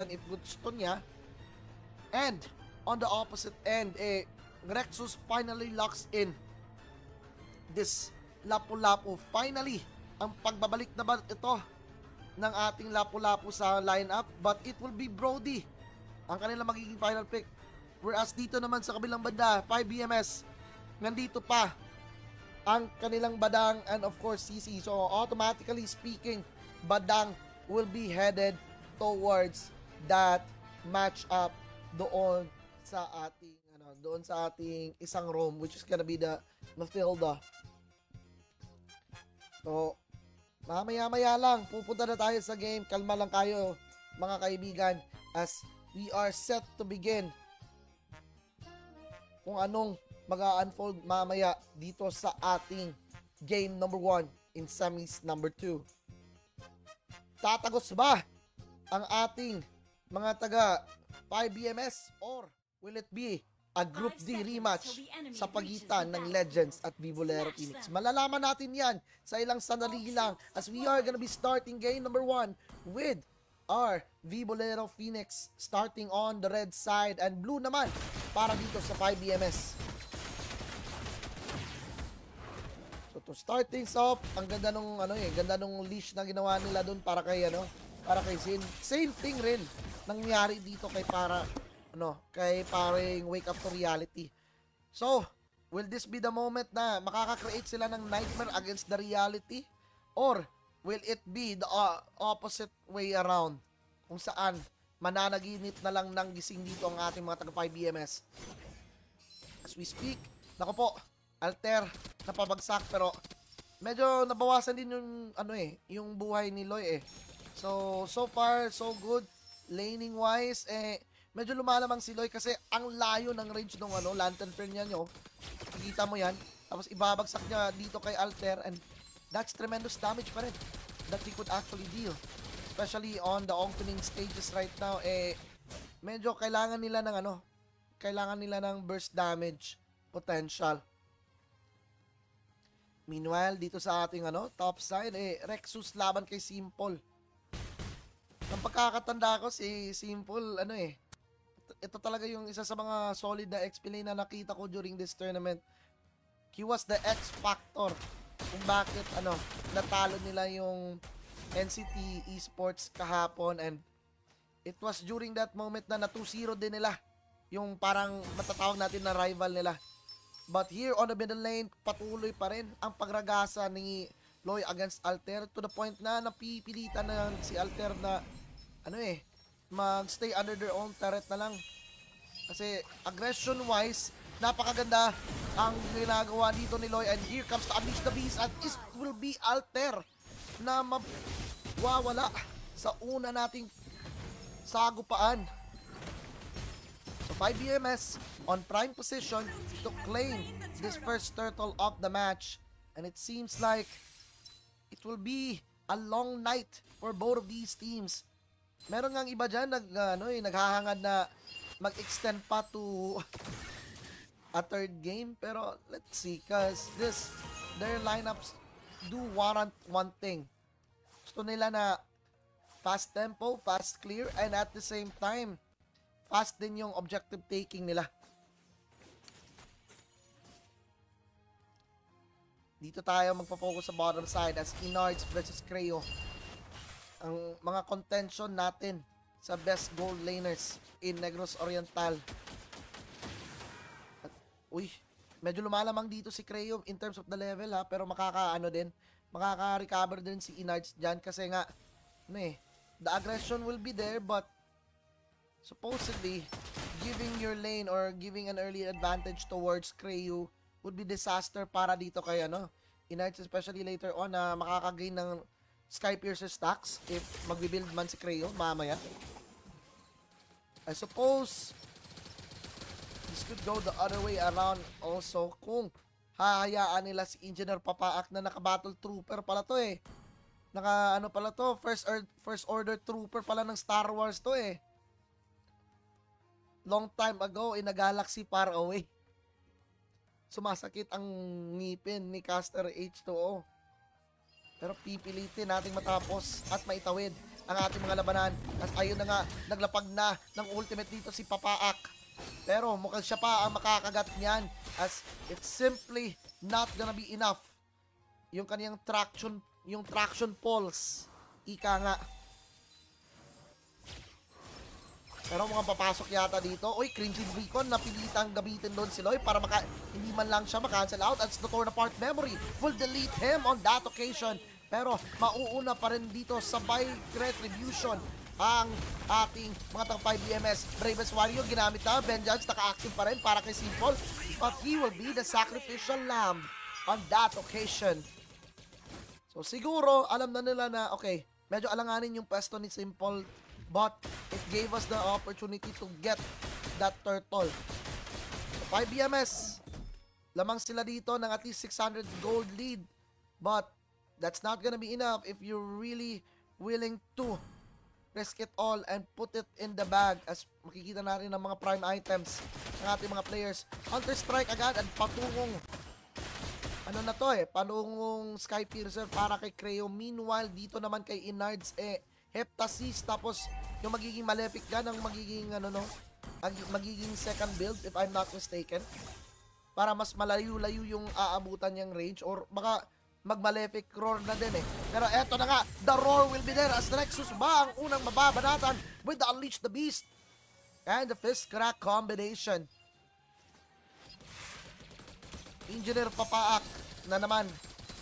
if gusto niya. And on the opposite end, Rexus finally locks in this Lapu-Lapu. Finally, ang pagbabalik na ba ito ng ating Lapu-Lapu sa lineup, but it will be Brody ang kanilang magiging final pick. Whereas dito naman sa kabilang banda, 5BMS, nandito pa ang kanilang Badang and of course CC. So automatically speaking, Badang will be headed towards that matchup doon sa ating isang room, which is gonna be the Matilda. So mamaya-maya lang, pupunta na tayo sa game. Kalma lang kayo mga kaibigan as we are set to begin kung anong mag-unfold mamaya dito sa ating game number 1 in semis number 2. Tatagos ba ang ating mga taga 5BMS or will it be a Group D rematch sa pagitan ng Legends at Vibolero Phoenix? Malalaman natin yan sa ilang sandali lang as we are gonna be starting game number 1 with our Vibolero Phoenix starting on the red side and blue naman para dito sa 5BMS. So to start things off, ang ganda nung ganda nung leash na ginawa nila doon para kay Sin. Same thing rin nangyari dito kay paring Wake Up to Reality. So, will this be the moment na makaka-create sila ng nightmare against the reality? Or will it be the opposite way around? Kung saan mananaginip na lang ng gising dito ang ating mga taga 5BMS. As we speak, nako po, Alter napabagsak pero medyo nabawasan din yung buhay ni Loy. So far so good. Laning wise, medyo lumalamang si Loy kasi ang layo ng range ng lantern flare niya nyo. Kikita mo yan. Tapos ibabagsak niya dito kay Alter and that's tremendous damage pa rin that he could actually deal. Especially on the opening stages right now, medyo kailangan nila ng burst damage potential. Meanwhile, dito sa ating top side, Rexus laban kay Simple. Ang pagkakatanda ko si Simple, ito talaga yung isa sa mga solid na XP lane na nakita ko during this tournament. He was the X factor kung bakit natalo nila yung NCT Esports kahapon, and it was during that moment na 2-0 din nila yung parang matatawag natin na rival nila. But here on the middle lane, patuloy pa rin ang pagragasa ni Loy against Alter to the point na napipilitan na si Alter na mag-stay under their own turret na lang. Kasi aggression wise, napakaganda ang ginagawa dito ni Loy, and here comes to Unleash the Beast, and it will be Alter na mawawala sa una nating sagupaan. So 5BMS on prime position to claim this first turtle of the match, and it seems like it will be a long night for both of these teams. Meron ngang iba dyan naghahangad na mag-extend pa to a third game, pero let's see, cause their lineups do warrant one thing. Gusto nila na fast tempo, fast clear, and at the same time fast din yung objective taking nila. Dito tayo magpo-focus sa bottom side as Inards versus Creo. Ang mga contention natin sa best gold laners in Negros Oriental. At, medyo lumalamang dito si Creo in terms of the level pero makaka-recover din si Inards dyan kasi nga, the aggression will be there, but supposedly, giving your lane or giving an early advantage towards Creo would be disaster para dito kay Inards, especially later on na makakagain ng Skypiercer stacks if magbibuild man si Creo mamaya. I suppose this could go the other way around also kung hahayaan nila si Engineer Papaak na naka-battle trooper pala to first order trooper pala ng Star Wars to long time ago in a galaxy far away. Sumasakit ang ngipin ni Caster H2O. Pero pipilitin nating matapos at maitawid ang ating mga labanan. At ayun na nga, naglapag na ng ultimate dito si Papaak. Pero mukhang siya pa ang makakagat niyan as it's simply not gonna be enough. Yung kaniyang traction pulse. Ika nga. Pero mukhang papasok yata dito. Uy, cringing beacon, napilitang gamitin doon si Loy para hindi man lang siya makancel out. At the torn apart memory will delete him on that occasion. Pero mauuna pa rin dito sabay retribution ang ating mga tang 5 BMS. Bravest Warrior ginamit na. Vengeance naka-active pa rin para kay Simple. But he will be the sacrificial lamb on that occasion. So siguro, alam na nila na, okay, medyo alanganin yung pwesto ni Simple. But it gave us the opportunity to get that turtle. So 5 BMS. Lamang sila dito ng at least 600 gold lead. But that's not gonna be enough if you're really willing to risk it all and put it in the bag as makikita natin ng mga prime items ng ating mga players. Hunter Strike agad at patungong patungong Sky Piercer para kay Creo. Meanwhile, dito naman kay Inards Heptasis, tapos yung magiging Malefic Gun ang magiging second build if I'm not mistaken. Para mas malayo-layo yung aabutan niyang range or baka mag-Malefic Roar na din Pero eto na nga, the Roar will be there as Nexus ba ang unang mababanatan with the Unleash the Beast and the Fist Crack combination. Engineer Papaak na naman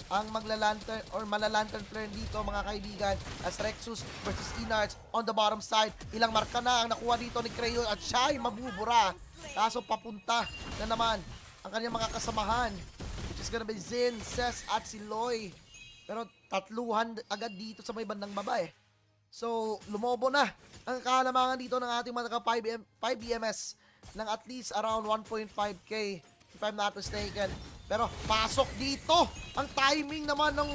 ang maglalantern or malalantern turn dito mga kaibigan as Rexus versus Inards on the bottom side. Ilang marka na ang nakuha dito ni Creo at siya ay mabubura. Kaso papunta na naman ang kanyang mga kasamahan, which is gonna be Zin, Ses at si Loy. Pero tatluhan agad dito sa may bandang baba So lumobo na ang kalamangan dito ng ating mga 5 BMS ng at least around 1.5k if I'm not mistaken. Pero pasok dito ang timing naman ng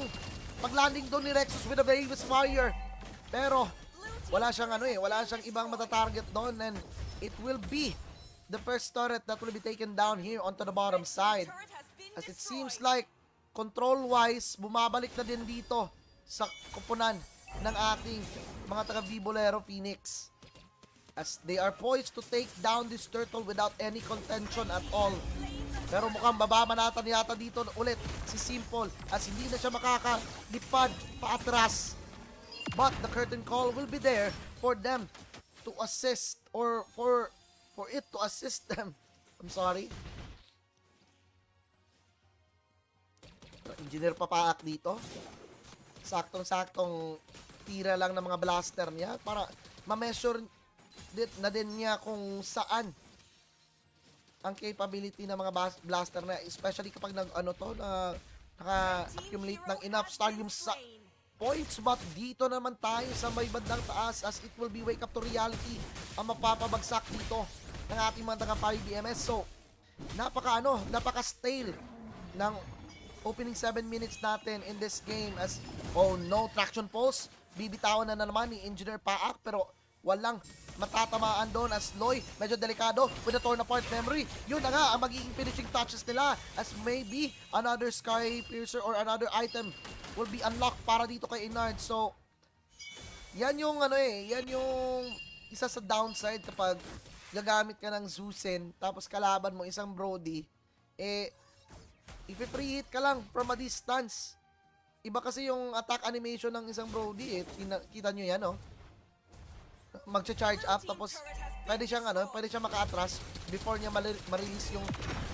paglanding doon ni Rexus with a Bravest Fire. Pero wala siyang wala siyang ibang matatarget doon and it will be the first turret that will be taken down here onto the bottom side. As it seems like control-wise, bumabalik na din dito sa kupunan ng ating mga taga-Vibolero Phoenix. As they are poised to take down this turtle without any contention at all. Pero mukhang babamanatan yata dito ulit si Simple as hindi na siya makakalipad paatras. But the curtain call will be there for them to assist or for it to assist them. I'm sorry. Engineer Papaak dito. Saktong-saktong tira lang ng mga blaster niya para ma-measure na din niya kung saan ang capability ng mga blaster na, especially kapag naka-accumulate ng enough Stadium sa points. But dito naman tayo sa may bandang taas as it will be wake up to reality ang mapapabagsak dito ng ating mga taga-5 BMS. So napaka-stale ng opening 7 minutes natin in this game as no traction pulse, bibitawan na naman ni Engineer Paak pero walang matatamaan doon as Loy medyo delikado with the torn apart memory. Yun na nga ang magiging finishing touches nila as maybe another Sky Piercer or another item will be unlocked para dito kay Inard. So yan yung yan yung isa sa downside kapag gagamit ka ng Zusin tapos kalaban mo isang Brody, if-preheat ka lang from a distance. Iba kasi yung attack animation ng isang Brody kita nyo yan magcha-charge up tapos pwede siyang maka-atras before niya ma-release yung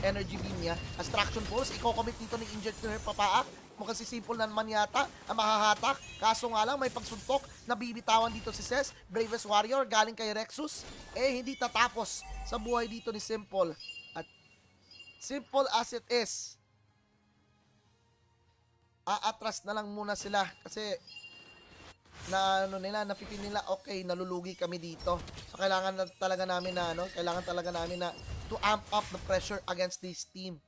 energy beam niya. As traction pulse, i-commit dito ni Engineer Papaak. Mukhang si Simple na naman yata ang mahahatak. Kaso nga lang may pagsuntok na bibitawan dito si Ses. Bravest Warrior galing kay Rexus. Hindi tatapos sa buhay dito ni Simple. At simple as it is, aatras na lang muna sila kasi napipin nila, okay, nalulugi kami dito. So kailangan talaga namin na to amp up the pressure against this team.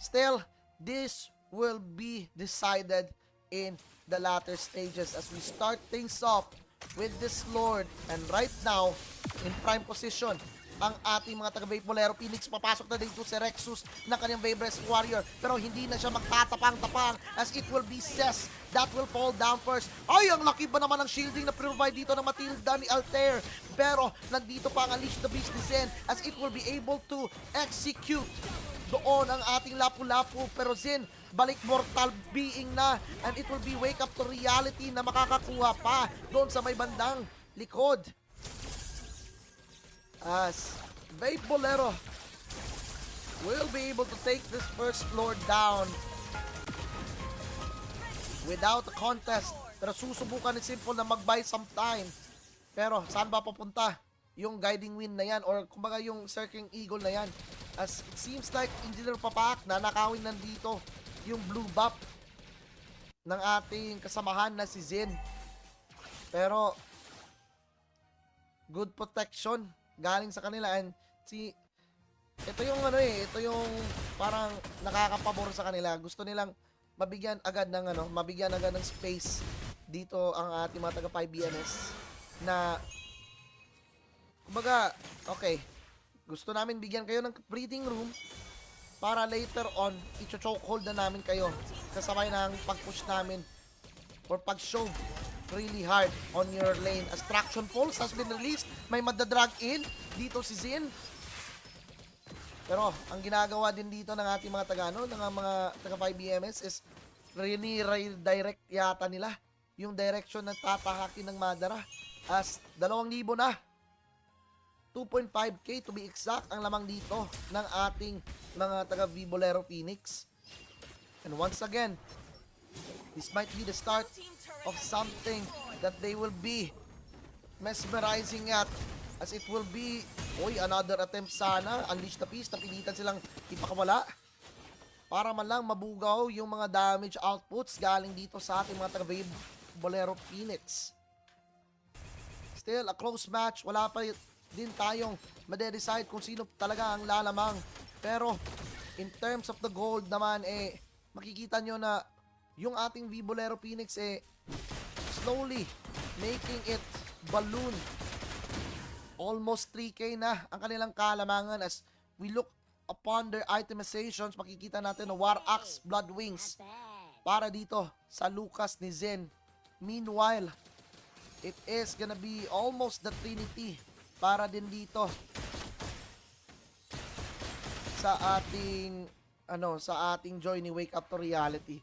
Still, this will be decided in the latter stages as we start things off with this Lord. And right now, in prime position, ang ating mga taga-Vape Bolero Phoenix. Papasok na dito si Rexus ng kanyang Vibres Warrior, pero hindi na siya magtatapang-tapang as it will be Cess that will fall down first. Ay, ang laki ba naman ng shielding na provide dito ng Matilda ni Altair, pero nandito pa ang Unleash the Beast ni Zen as it will be able to execute doon ang ating Lapu-Lapu, pero Zen balik mortal being na, and it will be wake up to reality na makakakuha pa doon sa may bandang likod. As Vape Bolero will be able to take this first floor down without a contest. Pero susubukan ni Simple na mag-buy some time. Pero saan ba papunta yung guiding wind na yan, or kumbaga yung circling eagle na yan? As it seems like Engineer Papak na nakawin nandito yung blue buff ng ating kasamahan na si Zen. Pero good protection galing sa kanila, and ito yung ito yung parang nakakapabor sa kanila. Gusto nilang mabigyan agad ng space dito ang ating mga taga 5BMS na kumbaga, okay, gusto namin bigyan kayo ng breathing room para later on i-chokehold na namin kayo kasabay ng pag-push namin or pag-show really hard on your lane. As Traction Pulse has been released, may madadrag in dito si Zin. Pero ang ginagawa din dito ng ating mga taga 5BMS is redirect yata nila yung direction na tatahakin ng Madara. As 2,000 na, 2.5k to be exact ang lamang dito ng ating mga taga Bolero Phoenix. And once again, this might be the start of something that they will be mesmerizing at, as it will be, another attempt sana. Unleash the Beast, napilitan silang ipakawala para man lang mabugaw yung mga damage outputs galing dito sa ating mga taga Bolero Phoenix. Still, a close match. Wala pa din tayong made-decide kung sino talaga ang lalamang. Pero, in terms of the gold naman, makikita nyo na yung ating Bolero Phoenix, slowly making it balloon. Almost 3k na ang kanilang kalamangan as we look upon their itemizations. Makikita natin na War Axe, Blood Wings para dito sa Lucas ni Zen. Meanwhile, it is gonna be almost the Trinity para din dito sa ating Joy ni Wake Up to Reality.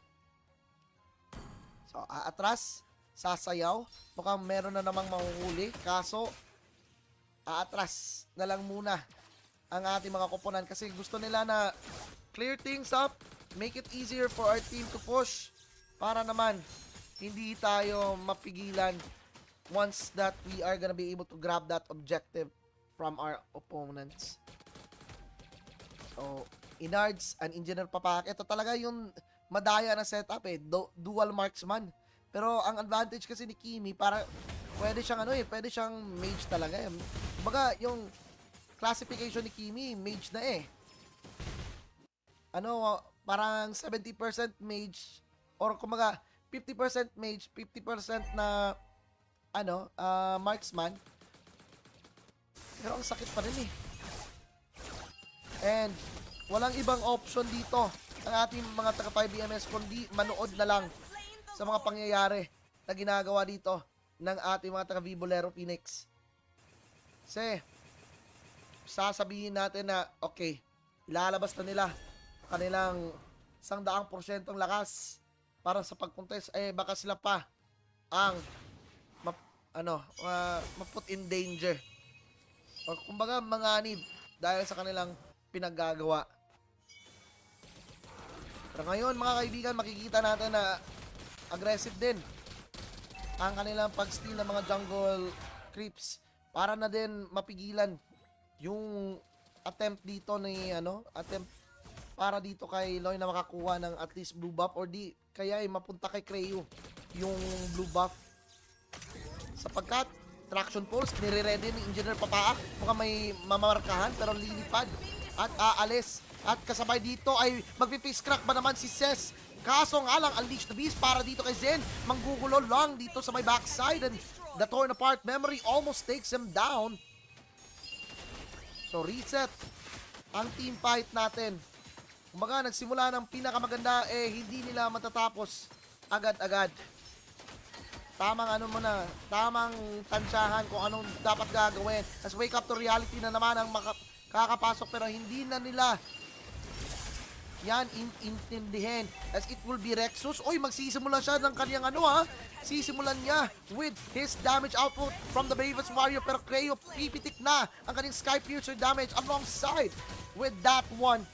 So, aatras, sasayaw. Mukhang meron na namang mahuhuli. Kaso, aatras na lang muna ang ating mga koponan kasi gusto nila na clear things up, make it easier for our team to push para naman hindi tayo mapigilan once that we are gonna be able to grab that objective from our opponents. So, Inards and Engineer Papak, ito talaga yung madaya na setup dual marksman. Pero ang advantage kasi ni Kimi, para pwede siyang mage talaga eh. Kumbaga, yung classification ni Kimi, mage na eh. Parang 70% mage or kumbaga 50% mage, 50% na marksman. Pero ang sakit pa rin eh. And walang ibang option dito ang ating mga taga 5BMS kundi manood na lang sa mga pangyayari na ginagawa dito ng ating mga taga Bolero Phoenix. Kasi sasabihin natin na okay, ilalabas na nila kanilang 100% lakas para sa pagpuntes, baka sila pa ang ma-put in danger o kumbaga manganib dahil sa kanilang pinaggagawa. Pero ngayon mga kaibigan, makikita natin na aggressive din ang kanilang pag-steal ng mga jungle creeps para na din mapigilan yung attempt dito para dito kay Loy na makakuha ng at least blue buff or di kaya mapunta kay Creo yung blue buff. Sapagkat Traction Pulse, nire-ready ni Engineer Papak. Mukhang may mamarkahan pero lilipad at aalis. At kasabay dito ay magpipiece crack ba naman si Cess. Kaso nga lang, Unleash the Beast para dito kay Zen. Manggugulo lang dito sa may backside and the torn apart memory almost takes him down. So, reset ang team fight natin. Kumbaga, nagsimula ng pinakamaganda, hindi nila matatapos agad-agad. Tamang tamang tansyahan kung anong dapat gagawin. As wake up to reality na naman ang kakapasok, pero hindi na nila yan intindihin. As it will be Rexus. Oy, magsisimula siya ng kanyang sisimulan niya with his damage output from the Bravest Warrior, pero Creo pipitik na ang kanyang Sky Piercer damage alongside with that one.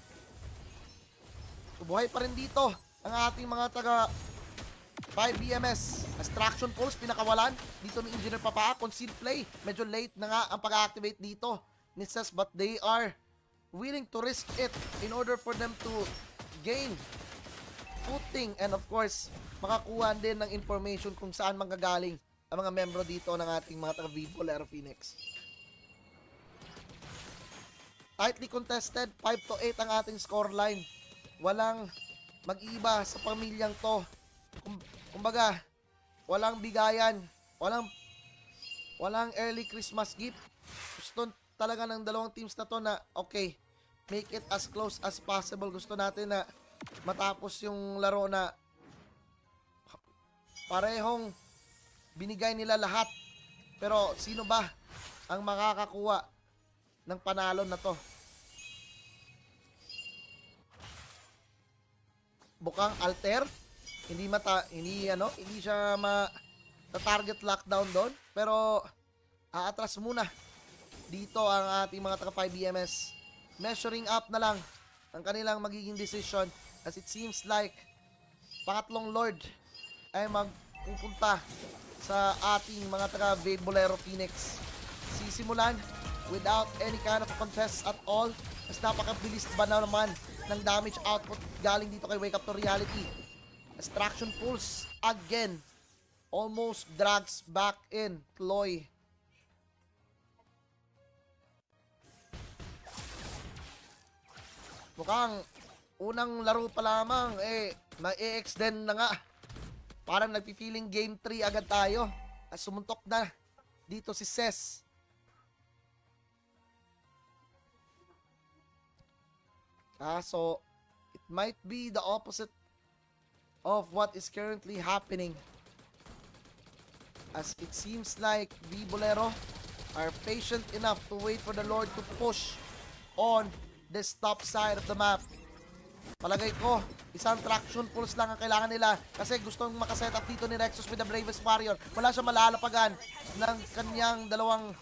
Buhay pa rin dito ang ating mga taga 5 BMS. Extraction Pulse, pinakawalan dito ni Engineer Papa. Concealed Play, medyo late na nga ang pag-activate dito ni Ses, but they are willing to risk it in order for them to gain footing and of course, makakuha din ng information kung saan manggagaling ang mga membro dito ng ating mga taga Vivo Lero Phoenix. Tightly contested, 5-8 ang ating scoreline. Walang mag-iiba sa pamilyang to. Kumbaga, walang bigayan, walang early Christmas gift. Gusto talaga ng dalawang teams na to na okay, make it as close as possible. Gusto natin na matapos yung laro na parehong binigay nila lahat. Pero sino ba ang makakakuha ng panalo na to? Bukang Alter, hindi siya target lockdown doon, pero aatras muna dito ang ating mga taga 5 BMS. Measuring up na lang ang kanilang magiging decision, as it seems like pangatlong Lord ay magpupunta sa ating mga taga Bolero Phoenix. Sisimulan without any kind of contest at all, as napakabilis ba na naman ng damage output galing dito kay Wake Up to Reality. Extraction Pulse again, almost drags back in Chloe. Mukhang unang laro pa lamang ma-extend na nga. Parang nagpi-feeling game 3 agad tayo as sumuntok na dito si Ses. So it might be the opposite of what is currently happening, as it seems like Bolero are patient enough to wait for the Lord to push on this top side of the map. Palagay ko, isang traction pulse lang ang kailangan nila kasi gustong makaset up dito ni Rexus with the Bravest Warrior. Wala siya malalapagan ng kanyang dalawang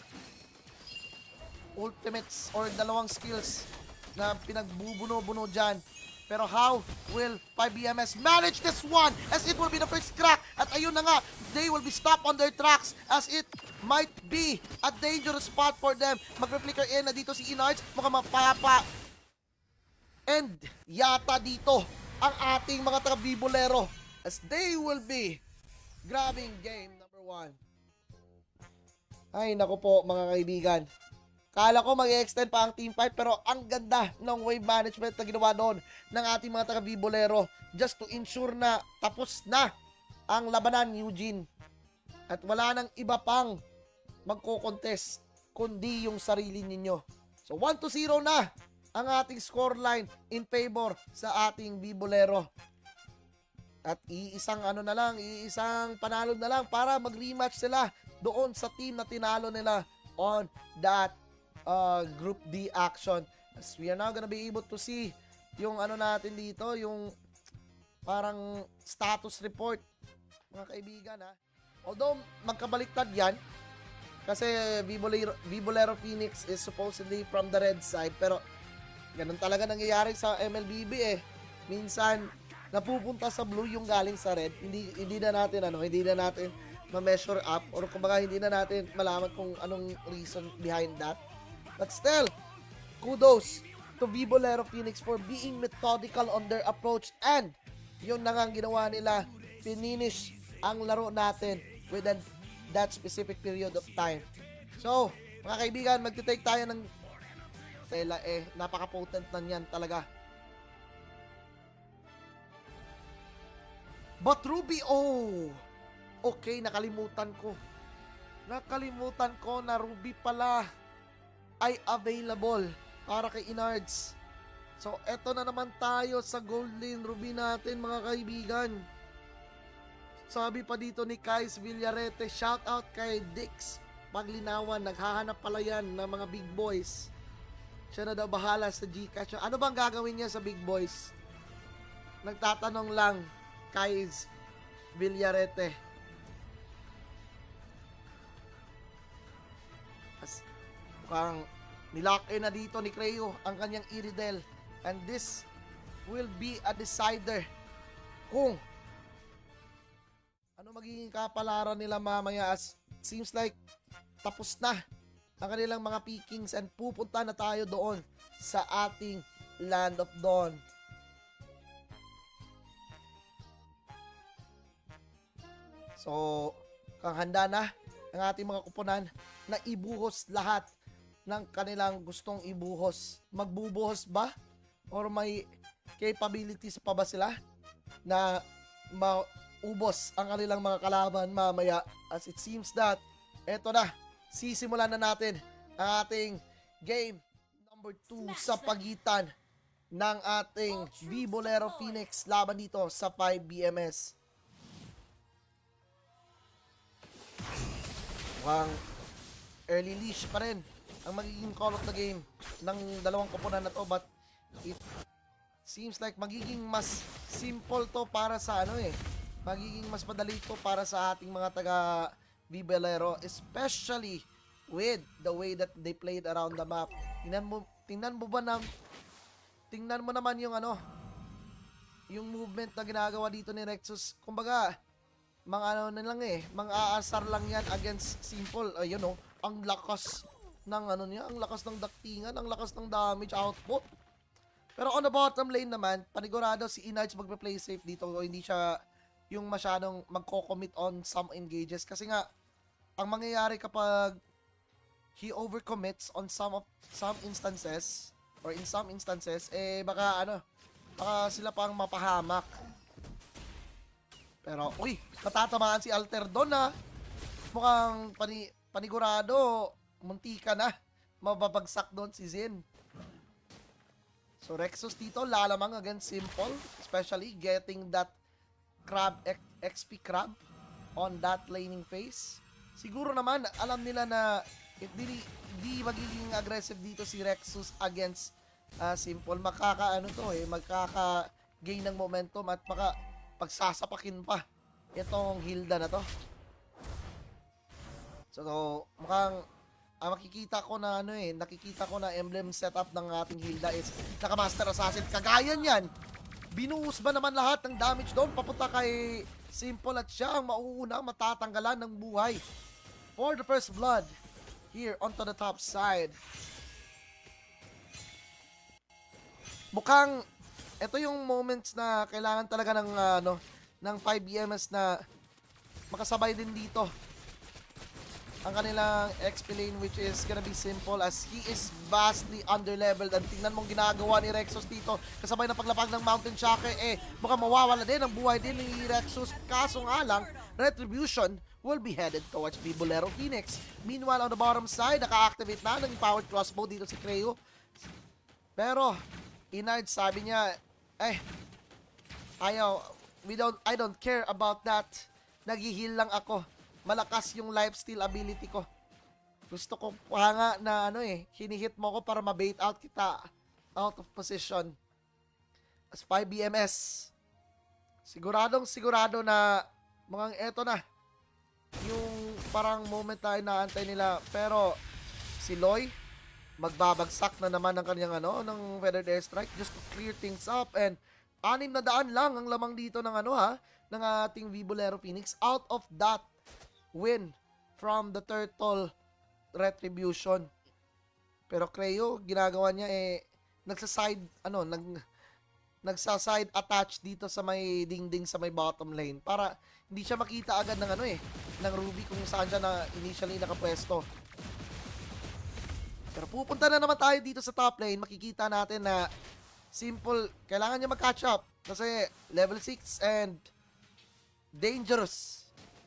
ultimates or dalawang skills na pinagbubuno-buno dyan. Pero how will 5BMS manage this one, as it will be the first crack? At ayun na nga, they will be stopped on their tracks, as it might be a dangerous spot for them. Mag-reflicker in na dito si Inards, mukhang mapapa. And yata dito ang ating mga taga-Bolero, as they will be grabbing game number 1. Ay naku po mga kaibigan. Kala ko mag-extend pa ang team fight, pero ang ganda ng wave management na ginawa doon ng ating mga taga-Bolero just to ensure na tapos na ang labanan, Eugene. At wala nang iba pang magko-contest kundi yung sarili ninyo. So 1-0 na ang ating scoreline in favor sa ating Bolero. At iisang panalo na lang para mag-rematch sila doon sa team na tinalo nila on that Group D action. As we are now gonna be able to see yung natin dito, yung parang status report, mga kaibigan ha. Although magkabaliktad yan, kasi Bolero Phoenix is supposedly from the red side, pero ganun talaga nangyayari sa MLBB Minsan napupunta sa blue yung galing sa red. Hindi na natin ma-measure up, or kumbaga hindi na natin malaman kung anong reason behind that. But still, kudos to Bolero Phoenix for being methodical on their approach, and yun na nga ang ginawa nila, finish ang laro natin within that specific period of time. So, mga kaibigan, magte-take tayo ng tela napaka-potent na yan talaga. But Ruby, okay, nakalimutan ko na Ruby pala ay available para kay Inards. So, eto na naman tayo sa Golden Ruby natin mga kaibigan. Sabi pa dito ni Kais Villarete, shoutout kay Dix Paglinawan, naghahanap pala yan ng mga big boys. Siya na daw bahala sa Gcash. Ano bang gagawin niya sa big boys? Nagtatanong lang, Kais Villarete. Mukhang nilock in na dito ni Creo ang kanyang Iridel. And this will be a decider kung ano magiging kapalaran nila mamaya, as seems like tapos na ang kanilang mga pickings and pupunta na tayo doon sa ating Land of Dawn. So, handa na ang ating mga kuponan na ibuhos lahat ng kanilang gustong ibuhos. Magbubuhos ba? Or may capabilities pa ba sila na maubos ang kanilang mga kalaban mamaya? As it seems that eto na, sisimulan na natin ang ating game number 2 sa pagitan ng ating Vibolero Phoenix laban dito sa 5BMS. Mukhang early leash pa rin ang magiging call of the game ng dalawang koponan na to, but it seems like magiging mas simple to para sa magiging mas madali to para sa ating mga taga Vibolero, especially with the way that they played around the map. Tingnan mo naman yung yung movement na ginagawa dito ni Rexus. Kumbaga, mga aasar lang yan against simple. Ayun ang lakas ng ang lakas ng daktingan, ang lakas ng damage output. Pero on the bottom lane naman, panigurado si Inards magpe-play safe dito. Hindi siya yung masyadong magko-commit on some engages. Kasi nga, ang mangyayari kapag he overcommits on some instances, or in some instances, baka sila pang mapahamak. Pero, matatamaan si Alter doon na. Mukhang panigurado, muntika na. Mababagsak doon si Zin. So, Rexus dito, lalamang against Simple. Especially getting that XP crab on that laning phase. Siguro naman, alam nila na if di magiging aggressive dito si Rexus against Simple, magkaka-gain ng momentum at pagsasapakin pa itong Hilda na to. So, mukhang nakikita ko na emblem setup ng ating Hilda is naka-Master Assassin. Kagaya niyan, binuhos ba naman lahat ng damage doon papunta kay Simple at siya ang mauunang matatanggalan ng buhay for the first blood here onto the top side. Mukhang ito yung moments na kailangan talaga ng 5BMS na makasabay din dito ang kanilang XP lane, which is gonna be Simple, as he is vastly underleveled. And tingnan mong ginagawa ni Rexus dito kasabay ng paglapag ng Mountain Shocker, mukhang mawawala din ang buhay din ni Rexus. Kaso nga lang, Retribution will be headed towards Vibolero Phoenix. Meanwhile, on the bottom side, naka-activate na ng powered crossbow dito si Creo. Pero Inard, sabi niya, I don't care about that. Nag-heal lang ako. Malakas yung lifesteal ability ko. Gusto ko pa nga na hinihit mo ko para ma-bait out kita out of position. As 5BMS, sigurado na mukhang eto na yung parang moment na inaantay nila. Pero si Loy, magbabagsak na naman ng kanyang ng Feathered Airstrike just to clear things up. And 600 lang ang lamang dito ng ng ating Vibolero Phoenix out of that win from the Turtle Retribution. Pero Creo, ginagawa niya nagsaside attach dito sa may dingding sa may bottom lane para hindi siya makita agad ng ng Ruby kung saan siya na initially nakapwesto. Pero pupunta na naman tayo dito sa top lane, makikita natin na Simple, kailangan niya mag-catch up kasi level 6 and dangerous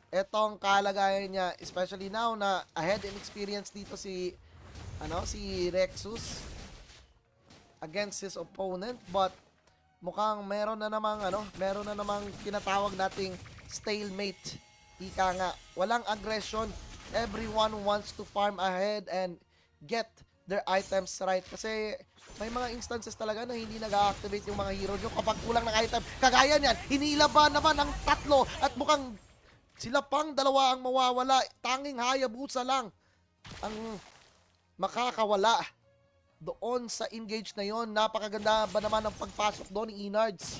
etong kalagayan niya, especially now na ahead in experience dito si si Rexus against his opponent, but mukhang meron na namang tinatawag nating stalemate. Ika nga, walang aggression. Everyone wants to farm ahead and get their items right. Kasi may mga instances talaga na hindi nag-activate yung mga hero nyo kapag kulang ng item. Kagaya niyan, hinilaban naman ang tatlo at mukhang sila pang dalawa ang mawawala. Tanging Hayabusa lang ang makakawala doon sa engage na yon. Napakaganda ba naman ang pagpasok doon ni Inards.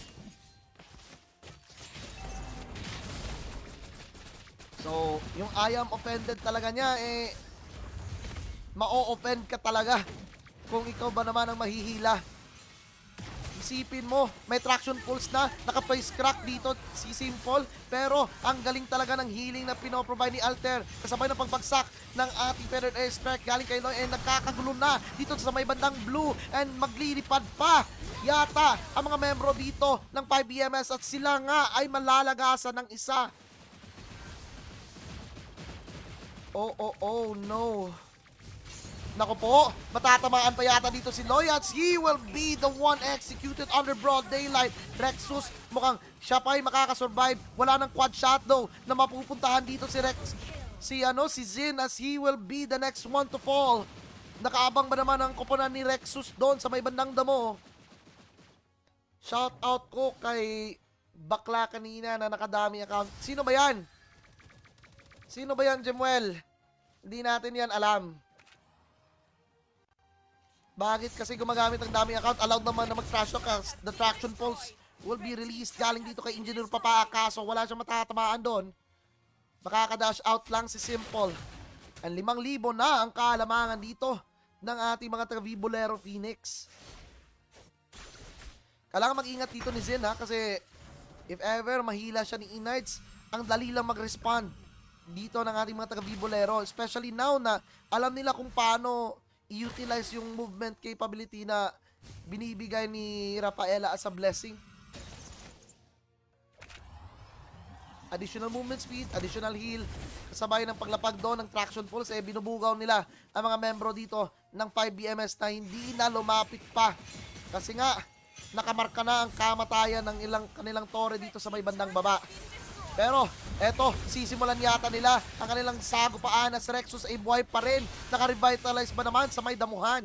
So, yung I am offended talaga niya, ma-o-offend ka talaga kung ikaw ba naman ang mahihila. Isipin mo, may traction pulse na, naka-face crack dito si Simple, pero ang galing talaga ng healing na pinoprovide ni Alter. Kasabay ng pagbagsak ng ating Feathered Airstrike galing kay Loy, nagkakagulo na dito sa may bandang blue and maglilipad pa yata ang mga membro dito ng 5BMS at sila nga ay malalagasan ng isa. Oh no. Nako po, matatamaan pa yata dito si Loyats. He will be the one executed under broad daylight. Rexus, mukhang siya pa ay makakasurvive. Wala nang quad shot though na mapupuntahan dito si si Zin, as he will be the next one to fall. Nakaabang ba naman ang koponan ni Rexus doon sa may bandang damo? Shout out ko kay bakla kanina na nakadami account. Sino ba yan? Sino ba yan, Jemuel? Hindi natin yan alam. Bakit kasi gumagamit ng daming account? Allowed naman na mag-trash talk. The traction pulse will be released galing dito kay Engineer Papa. Kaso wala siyang matatamaan doon. Makaka-dash out lang si Simple. Ang 5,000 na ang kalamangan dito ng ating mga taga-Vibolero Phoenix. Kailangan mag-ingat dito ni Zen kasi if ever mahila siya ni Inards, ang dali lang mag-respond dito ng ating mga taga-Vibolero. Especially now na alam nila kung paano i-utilize yung movement capability na binibigay ni Rafaela as a blessing. Additional movement speed, additional heal, kasabay ng paglapag doon ng traction pulse, binubugaw nila ang mga membro dito ng 5BMS na hindi na lumapit pa. Kasi nga, nakamarka na ang kamatayan ng kanilang tore dito sa may bandang baba. Pero, eto, sisimulan yata nila ang kanilang sagupaan na si Rexus ay buhay pa rin. Naka-revitalize ba naman sa may damuhan?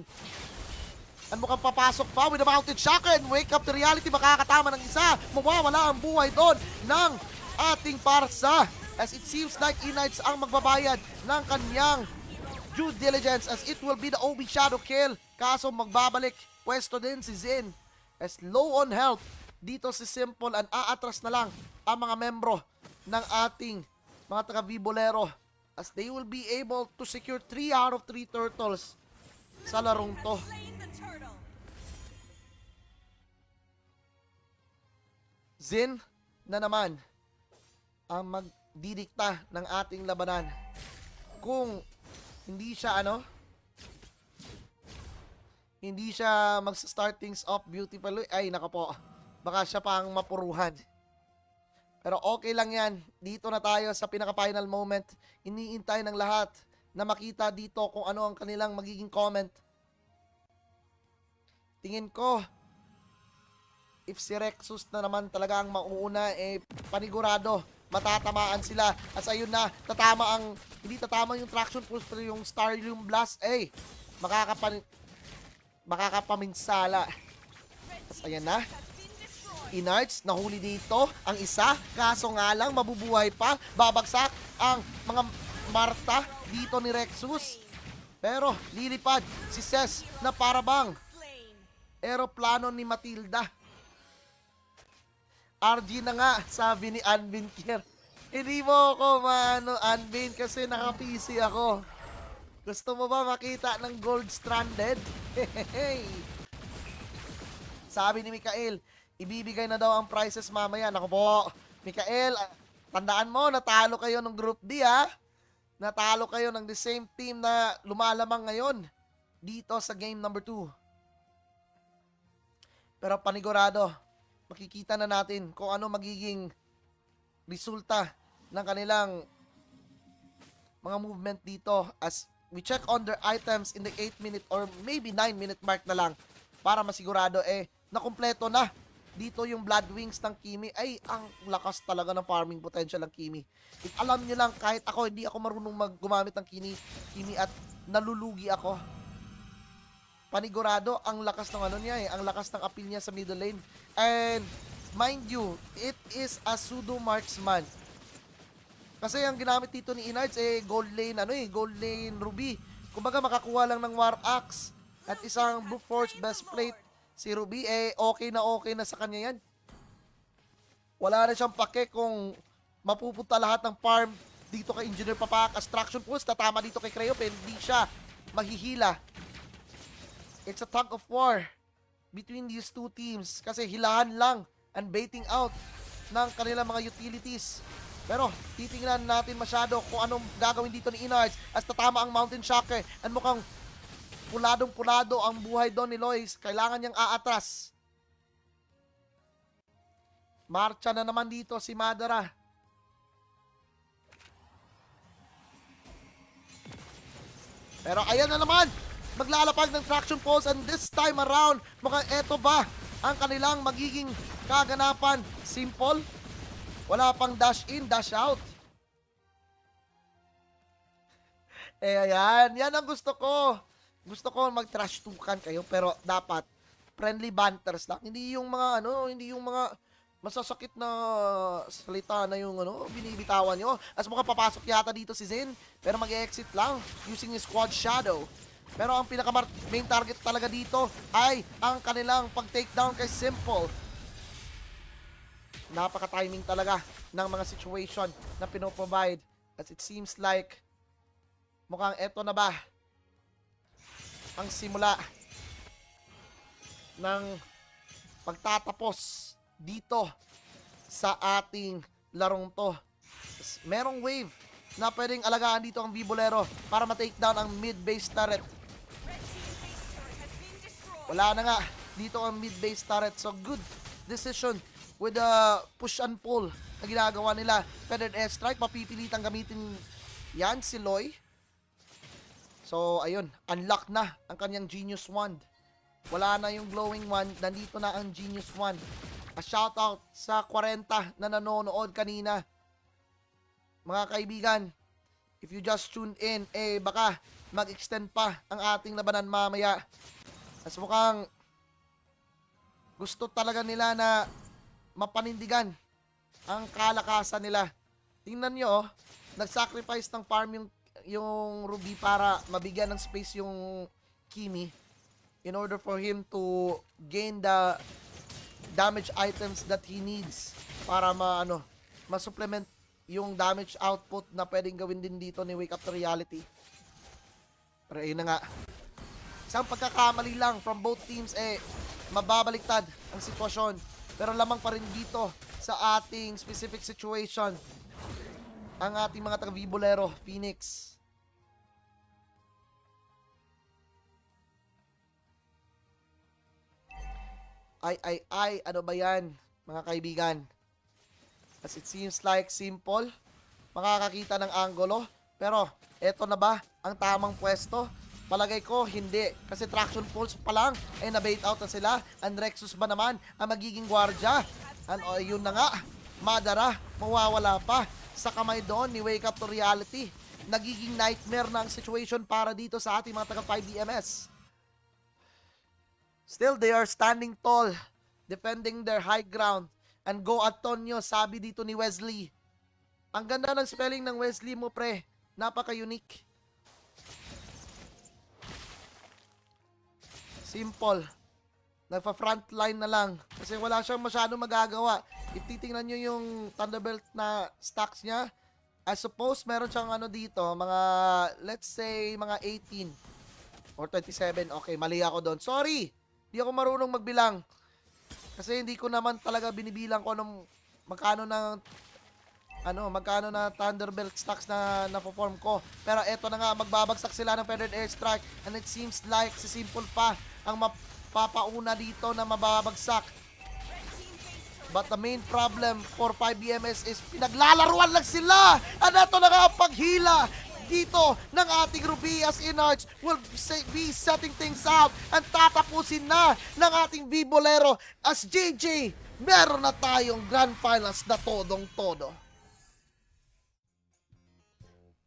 At mukhang papasok pa with a mounted shocker and wake up to reality. Makakatama ng isa. Mawawala ang buhay doon ng ating parsa. As it seems like Inards ang magbabayad ng kanyang due diligence as it will be the OB shadow kill. Kaso magbabalik pwesto din si Zin. As low on health, dito si Simple and aatras na lang ang mga membro ng ating mga taga-Vibolero as they will be able to secure 3 out of 3 turtles sa larong to. Zin na naman ang magdidikta ng ating labanan. Kung hindi siya hindi siya mag-start things off beautifully, ay naka po, baka siya pa ang mapuruhan. Pero okay lang yan. Dito na tayo sa pinaka-final moment. Iniintay ng lahat na makita dito kung ano ang kanilang magiging comment. Tingin ko, if si Rexus na naman talaga ang mauuna, panigurado, matatamaan sila. As ayun na, hindi tatama yung traction pulse, pero yung Starlium Blast, makakapaminsala. As ayan na. Inards, nahuli dito ang isa, kaso nga lang mabubuhay pa, babagsak ang mga Marta dito ni Rexus. Pero lilipad si Ces na parabang aeroplano ni Matilda. RG na nga, sabi ni Anvin Kier. Hindi mo ako Anvin, kasi naka-PC ako. Gusto mo ba makita ng Gold Stranded? Sabi ni Mikael, ibibigay na daw ang prizes mamaya. Naku po, Mikael, tandaan mo, natalo kayo ng Group D Natalo kayo ng the same team na lumalamang ngayon dito sa game number 2. Pero panigurado, makikita na natin kung ano magiging resulta ng kanilang mga movement dito as we check on their items in the 8-minute or maybe 9-minute mark na lang para masigurado na kumpleto na dito yung Blood Wings ng Kimi. Ay, ang lakas talaga ng farming potential ng Kimi. If alam nyo lang, kahit ako, hindi ako marunong gumamit ng Kimi at nalulugi ako. Panigurado, ang lakas ng ang lakas ng appeal niya sa middle lane. And, mind you, it is a pseudo marksman. Kasi ang ginamit dito ni Inards gold lane gold lane ruby. Kumbaga makakuha lang ng war axe at isang brute force best plate si Ruby okay na sa kanya yan. Wala na siyang pake kung mapupunta lahat ng farm dito kay Engineer Papak. Extraction pulse tatama dito kay Creope, hindi siya mahihila. It's a tug of war between these two teams kasi hilahan lang and baiting out ng kanilang mga utilities. Pero titingnan natin masyado kung anong gagawin dito ni Inards as tatama ang Mountain Shocker and mukhang puladong-pulado ang buhay doon ni Lois. Kailangan niyang aatras. Marcha na naman dito si Madara. Pero ayan na naman, maglalapag ng traction pulse and this time around, mukhang eto ba ang kanilang magiging kaganapan. Simple. Wala pang dash in, dash out. Ayan. Yan ang gusto ko. Gusto ko mag-trash talkan kayo, pero dapat friendly banters lang. Hindi yung mga hindi yung mga masasakit na salita na yung binibitawan nyo. As mukhang papasok yata dito si Zen, pero mag-exit lang using his squad shadow. Pero ang main target talaga dito ay ang kanilang pag-takedown kay Simple. Napaka-timing talaga ng mga situation na pinoprovide. As it seems like mukhang eto na ba ang simula ng pagtatapos dito sa ating larong to. Merong wave na pwedeng alagaan dito ang Bibolero para ma-take down ang mid-base turret. Wala na nga dito ang mid-base turret. So good decision with the push and pull na ginagawa nila. Feathered airstrike, mapipilitang gamitin yan si Loy. So, ayun, unlock na ang kanyang Genius Wand. Wala na yung glowing wand, nandito na ang Genius Wand. A shoutout sa 40 na nanonood kanina. Mga kaibigan, if you just tuned in, baka mag-extend pa ang ating labanan mamaya. As mukhang gusto talaga nila na mapanindigan ang kalakasan nila. Tingnan nyo, nag-sacrifice ng farm yung Ruby para mabigyan ng space yung Kimi in order for him to gain the damage items that he needs para ma-supplement yung damage output na pwedeng gawin din dito ni Wake Up to Reality. Pero ayun na nga, isang pagkakamali lang from both teams mababaliktad ang sitwasyon. Pero lamang pa rin dito sa ating specific situation ang ating mga taga-Vibolero, Phoenix. Ay, ano ba yan, mga kaibigan? As it seems like simple, makakakita ng angulo, pero eto na ba ang tamang pwesto? Palagay ko, hindi. Kasi traction pulse pa lang, na-bait out na sila. Ang Rexus ba naman ang magiging gwardya? Yun na nga, Madara, mawawala pa sa kamay doon ni Wake Up to Reality. Nagiging nightmare na ang situation para dito sa ating mga taga-5DMS. Still, they are standing tall, defending their high ground. And go Antonio, sabi dito ni Wesley. Ang ganda ng spelling ng Wesley mo, pre. Napaka-unique. Simple. Nagpa-frontline na lang. Kasi wala siyang masyadong magagawa. If titingnan nyo yung Thunderbolt na stacks niya, I suppose meron siyang dito, mga, let's say, mga 18 or 27. Okay, mali ako doon. Sorry! Hindi ako marunong magbilang. Kasi hindi ko naman talaga binibilang ko magkano na Thunderbolt stacks na na-perform ko. Pero eto na nga, magbabagsak sila ng Feathered Airstrike and it seems like si Simple pa ang mapapauna dito na mababagsak. But the main problem for 5BMS is pinaglalaruan lang sila. At eto na nga ang paghila dito ng ating Ruby as Inarch will be setting things up and tatapusin na ng ating Vibolero as JJ. Meron na tayong Grand Finals na todong-todo.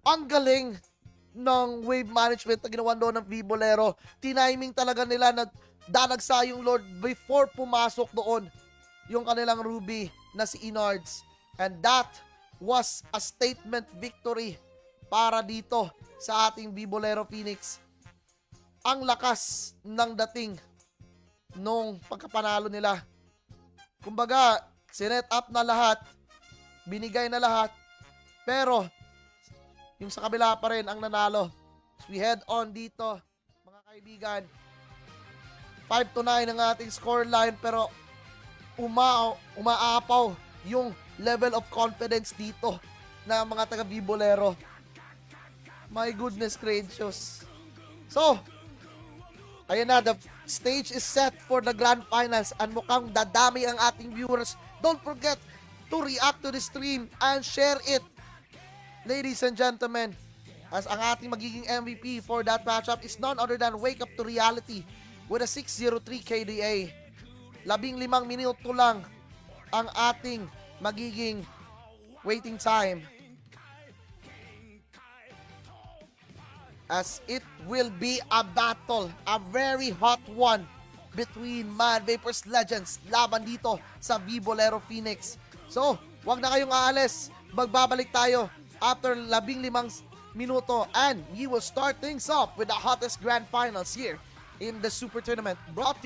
Ang galing ng wave management na ginawa doon ng Vibolero. Tiniming talaga nila na danagsa yung Lord before pumasok doon yung kanilang Ruby na si Inards. And that was a statement victory para dito sa ating Vibolero Phoenix. Ang lakas ng dating nung pagkapanalo nila. Kumbaga, sinet up na lahat, binigay na lahat, pero yung sa kabila pa rin ang nanalo. So we head on dito, mga kaibigan. 5-9 ang ating scoreline, pero umaapaw yung level of confidence dito na mga taga Vibolero. My goodness gracious. So, ayun na, the stage is set for the Grand Finals and mukhang dadami ang ating viewers. Don't forget to react to the stream and share it, ladies and gentlemen, as ang ating magiging MVP for that matchup is none other than Wake Up to Reality with a 603 KDA. 15 minuto lang ang ating magiging waiting time, as it will be a battle, a very hot one between Mad Vapors Legends laban dito sa Vibolero Phoenix. So, wag na kayong aalis. Magbabalik tayo after 15 minuto and we will start things off with the hottest grand finals here in the Super Tournament brought to